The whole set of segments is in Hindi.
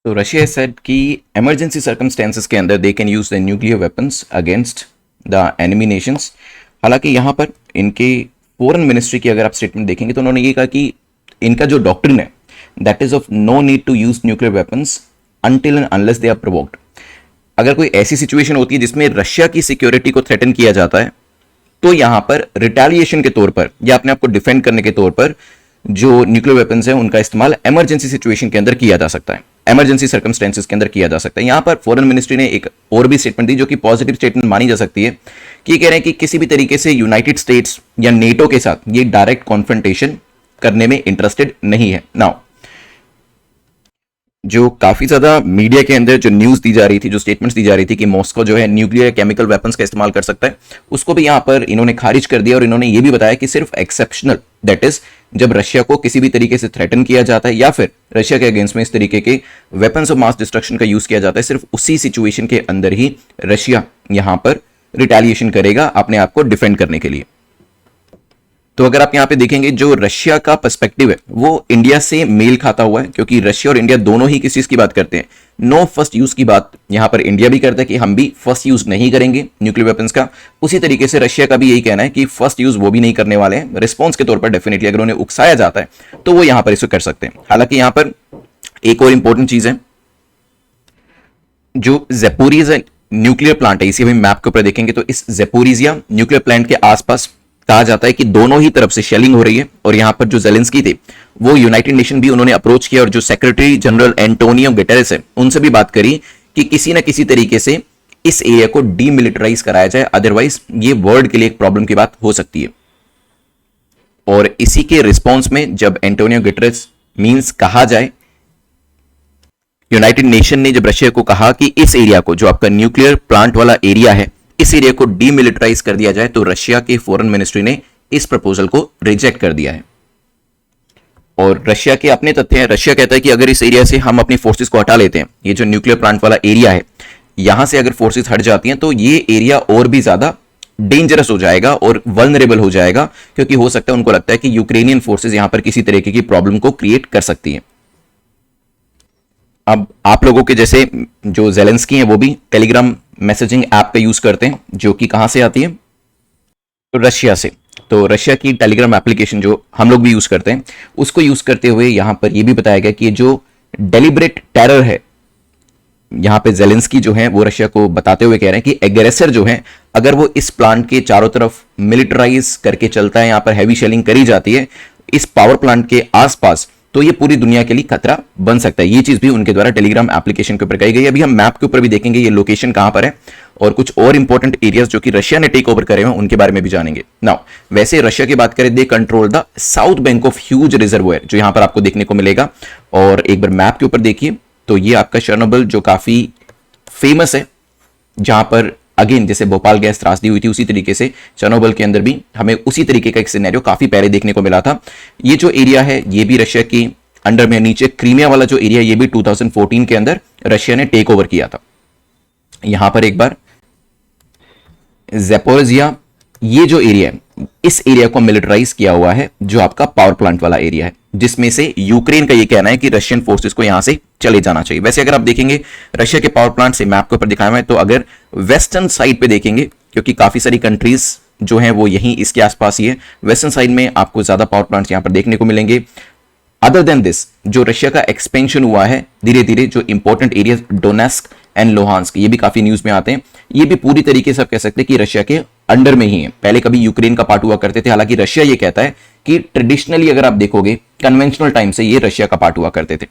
तो रशिया सेड कि इमरजेंसी सर्कमस्टेंसेस के अंदर they can use the nuclear weapons against the enemy Nations. हालांकि यहाँ पर इनके फॉरेन मिनिस्ट्री की अगर आप स्टेटमेंट देखेंगे तो उन्होंने ये कहा कि इनका जो डॉक्ट्रिन है that is of no need to use nuclear weapons until and unless they are provoked. अगर कोई ऐसी सिचुएशन होती है जिसमें रशिया की सिक्योरिटी को थ्रेटन किया जाता है तो यहां पर रिटेलिएशन के तौर पर या अपने आप को डिफेंड करने के तौर पर जो न्यूक्लियर वेपन्स है उनका इस्तेमाल इमरजेंसी सिचुएशन के अंदर किया जा सकता है, इमरजेंसी सर्कमस्टेंसेस के अंदर किया जा सकता है। यहां पर फॉरेन मिनिस्ट्री ने एक और भी स्टेटमेंट दी जो कि पॉजिटिव स्टेटमेंट मानी जा सकती है कि कह रहे हैं कि किसी भी तरीके से यूनाइटेड स्टेट्स या नेटो के साथ ये डायरेक्ट कॉन्फ्रंटेशन करने में इंटरेस्टेड नहीं है। नाउ जो काफी ज्यादा मीडिया के अंदर जो न्यूज दी जा रही थी, जो स्टेटमेंट्स दी जा रही थी कि मॉस्को जो है न्यूक्लियर केमिकल वेपन्स का इस्तेमाल कर सकता है, उसको भी यहां पर इन्होंने खारिज कर दिया और इन्होंने ये भी बताया कि सिर्फ एक्सेप्शनल, दैट इज जब रशिया को किसी भी तरीके से थ्रेटन किया जाता है या फिर रशिया के अगेंस्ट में इस तरीके के वेपन्स ऑफ मास डिस्ट्रक्शन का यूज किया जाता है, सिर्फ उसी सिचुएशन के अंदर ही रशिया यहां पर रिटेलिएशन करेगा अपने आप को डिफेंड करने के लिए। तो अगर आप यहां पे देखेंगे जो रशिया का पर्सपेक्टिव है वो इंडिया से मेल खाता हुआ है, क्योंकि रशिया और इंडिया दोनों ही किस चीज की बात करते हैं, नो फर्स्ट यूज की बात यहां पर इंडिया भी करता है कि हम भी फर्स्ट यूज नहीं करेंगे न्यूक्लियर वेपन्स का। उसी तरीके से रशिया का भी यही कहना है कि फर्स्ट यूज वो भी नहीं करने वाले हैं। रिस्पॉन्स के तौर पर डेफिनेटली अगर उन्हें उकसाया जाता है तो वो यहां पर इसे कर सकते हैं। हालांकि यहां पर एक और इंपॉर्टेंट चीज है, जो ज़ैपोरिज़िया न्यूक्लियर प्लांट है, इसी मैप के ऊपर देखेंगे तो इस ज़ैपोरिज़िया न्यूक्लियर प्लांट के आसपास कहा जाता है कि दोनों ही तरफ से शेलिंग हो रही है। और यहां पर जो जेलेंस्की थे वो यूनाइटेड नेशन भी उन्होंने अप्रोच किया और जो सेक्रेटरी जनरल एंटोनियो गुटेरेस है उनसे भी बात करी कि किसी ना किसी तरीके से इस एरिया को डीमिलिटराइज कराया जाए, अदरवाइज ये वर्ल्ड के लिए एक प्रॉब्लम की बात हो सकती है। और इसी के रिस्पॉन्स में जब एंटोनियो गुटेरेस मींस कहा जाए, यूनाइटेड नेशन ने जब रशिया को कहा कि इस एरिया को, जो आपका न्यूक्लियर प्लांट वाला एरिया है, इस एरिया को डीमिलिटराइज कर दिया जाए, तो रशिया के फॉरेन मिनिस्ट्री ने इस प्रपोजल को रिजेक्ट कर दिया है। और रशिया के अपने तथ्य हैं, रशिया कहता है कि अगर इस एरिया से हम अपनी फोर्सेस को हटा लेते हैं, ये जो न्यूक्लियर प्लांट वाला एरिया है, यहां से अगर फोर्सेस हट जाती हैं तो ये एरिया और भी ज्यादा डेंजरस हो जाएगा और वल्नरेबल हो जाएगा, क्योंकि हो सकता है, उनको लगता है कि यूक्रेनियन फोर्सेस यहां पर किसी तरीके की प्रॉब्लम को क्रिएट कर सकती हैं। अब आप लोगों के जैसे जो जेलेंस्की हैं वो भी टेलीग्राम मैसेजिंग ऐप का यूज करते हैं, जो कि कहां से आती है, तो रशिया से। तो रशिया की टेलीग्राम एप्लीकेशन जो हम लोग भी यूज करते हैं, उसको यूज करते हुए यहां पर यह भी बताया गया कि ये जो डेलिब्रेट टेरर है, यहां पे जेलेंस्की जो है वो रशिया को बताते हुए कह रहे हैं कि एग्रेसर जो है, अगर वो इस प्लांट के चारों तरफ मिलिटराइज करके चलता है, यहां पर हैवी शेलिंग करी जाती है इस पावर प्लांट के आसपास, तो ये पूरी दुनिया के लिए खतरा बन सकता है। ये चीज भी उनके द्वारा टेलीग्राम एप्लीकेशन के ऊपर कही गई। अभी हम मैप के ऊपर भी देखेंगे ये लोकेशन कहां पर है और कुछ और इंपॉर्टेंट एरियाज जो कि रशिया ने टेक ओवर करे हैं उनके बारे में भी जानेंगे। नाउ वैसे रशिया की बात करें, they control the south bank of huge reservoir, जो यहां पर आपको देखने को मिलेगा। और एक बार मैप के ऊपर देखिए तो ये आपका चेर्नोबिल जो काफी फेमस है, जहां पर अगेन जैसे भोपाल गैस त्रासदी हुई थी, उसी तरीके से चेर्नोबिल के अंदर भी हमें उसी तरीके का एक सिनेरियो काफी पहले देखने को मिला था। ये जो एरिया है ये भी रशिया की अंडर में, नीचे क्रीमिया वाला जो एरिया, ये भी 2014 के अंदर रशिया ने टेक ओवर किया था। यहां पर एक बार ज़ैपोरिज़िया, ये जो एरिया है, इस एरिया को मिलिटराइज किया हुआ है, जो आपका पावर प्लांट वाला एरिया है, जिसमें से यूक्रेन का ये कहना है कि रशियन फोर्सेस को यहां से चले जाना चाहिए। वैसे अगर आप देखेंगे रशिया के पावर प्लांट से मैप के ऊपर दिखाया हुआ है, तो अगर वेस्टर्न साइड पे देखेंगे, क्योंकि काफी सारी कंट्रीज जो है वो यहीं इसके आसपास ही है, वेस्टर्न साइड में आपको ज्यादा पावर प्लांट यहां पर देखने को मिलेंगे। अदर देन दिस, जो रशिया का एक्सपेंशन हुआ है धीरे धीरे, जो इंपॉर्टेंट एरिया डोनेस्क एंड लोहांस्क, ये भी काफी न्यूज में आते हैं, ये भी पूरी तरीके से आप कह सकते हैं कि रशिया के अंडर में ही है। पहले कभी यूक्रेन का पार्ट हुआ करते थे, हालांकि रशिया ये कहता है कि ट्रेडिशनली अगर आप देखोगे कन्वेंशनल टाइम से ये रशिया का पार्ट हुआ करते थे।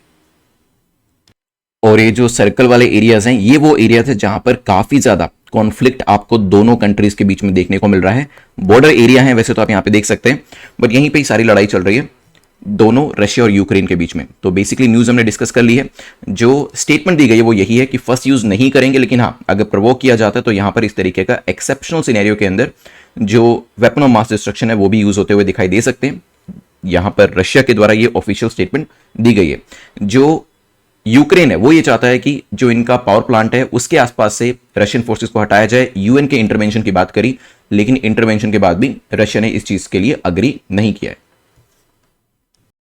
और ये जो सर्कल वाले एरियाज हैं, ये वो एरिया थे जहां पर काफी ज्यादा कॉन्फ्लिक्ट आपको दोनों कंट्रीज के बीच में देखने को मिल रहा है। बॉर्डर एरिया है वैसे तो आप यहां पे देख सकते हैं, बट यहीं पे ही सारी लड़ाई चल रही है दोनों रशिया और यूक्रेन के बीच में। तो बेसिकली न्यूज हमने डिस्कस कर ली है। जो स्टेटमेंट दी गई है वो यही है कि फर्स्ट यूज नहीं करेंगे, लेकिन हाँ अगर प्रोवोक किया जाता है तो यहां पर इस तरीके का एक्सेप्शनल सिनेरियो के अंदर जो वेपन ऑफ मास डिस्ट्रक्शन है वो भी यूज होते हुए दिखाई दे सकते हैं। यहां पर रशिया के द्वारा ये ऑफिशियल स्टेटमेंट दी गई है। जो यूक्रेन है वो ये चाहता है कि जो इनका पावर प्लांट है उसके आसपास से रशियन फोर्सेस को हटाया जाए। यूएन के इंटरवेंशन की बात करी, लेकिन इंटरवेंशन के बाद भी रशिया ने इस चीज के लिए अग्री नहीं किया है।